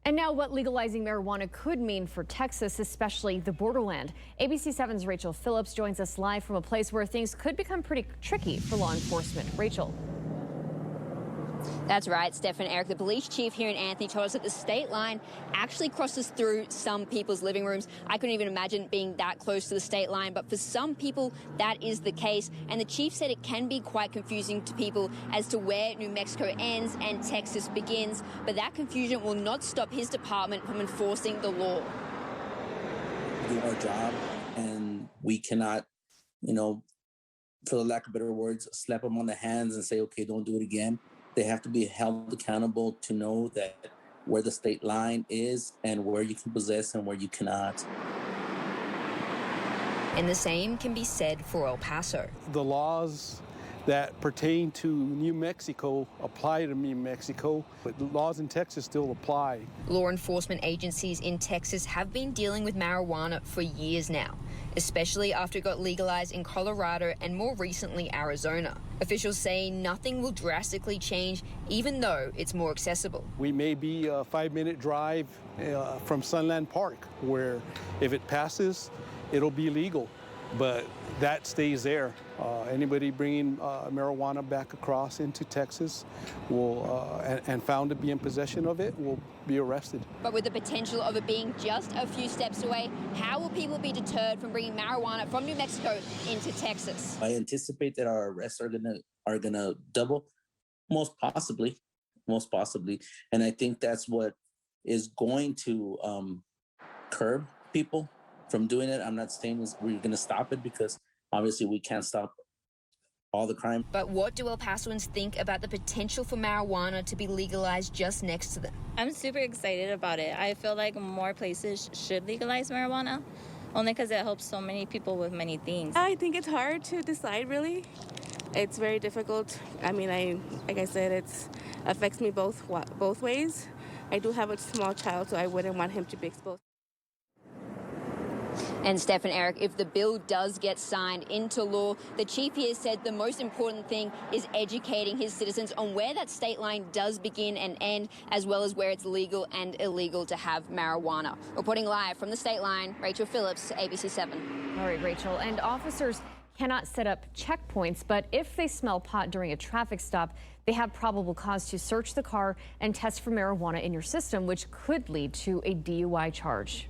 And now what legalizing marijuana could mean for Texas, especially the borderland. ABC 7's Rachel Phillips joins us live from a place where things could become pretty tricky for law enforcement. Rachel. That's right, Steph and Eric. The police chief here in Anthony told us that the state line actually crosses through some people's living rooms. I couldn't even imagine being that close to the state line, but for some people, that is the case. And the chief said it can be quite confusing to people as to where New Mexico ends and Texas begins. But that confusion will not stop his department from enforcing the law. Do our job, and we cannot, for the lack of better words, slap them on the hands and say, okay, don't do it again. They have to be held accountable to know that where the state line is and where you can possess and where you cannot. And the same can be said for El Paso. The laws that pertain to New Mexico apply to New Mexico, but the laws in Texas still apply. Law enforcement agencies in Texas have been dealing with marijuana for years now, especially after it got legalized in Colorado and more recently Arizona. Officials say nothing will drastically change, even though it's more accessible. We may be a 5-minute drive from Sunland Park, where if it passes, it'll be legal, but that stays there. Anybody bringing marijuana back across into Texas will, and found to be in possession of it will be arrested. But with the potential of it being just a few steps away, how will people be deterred from bringing marijuana from New Mexico into Texas? I anticipate that our arrests are gonna double, most possibly, and I think that's what is going to curb people from doing it. I'm not saying we're going to stop it, because obviously we can't stop all the crime. But what do El Pasoans think about the potential for marijuana to be legalized just next to them? I'm super excited about it. I feel like more places should legalize marijuana, only because it helps so many people with many things. I think it's hard to decide, really. It's very difficult. I mean, like I said, it affects me both ways. I do have a small child, so I wouldn't want him to be exposed. And Steph and Eric, if the bill does get signed into law, the chief here said the most important thing is educating his citizens on where that state line does begin and end, as well as where it's legal and illegal to have marijuana. Reporting live from the state line, Rachel Phillips, ABC 7. All right, Rachel. And officers cannot set up checkpoints, but if they smell pot during a traffic stop, they have probable cause to search the car and test for marijuana in your system, which could lead to a DUI charge.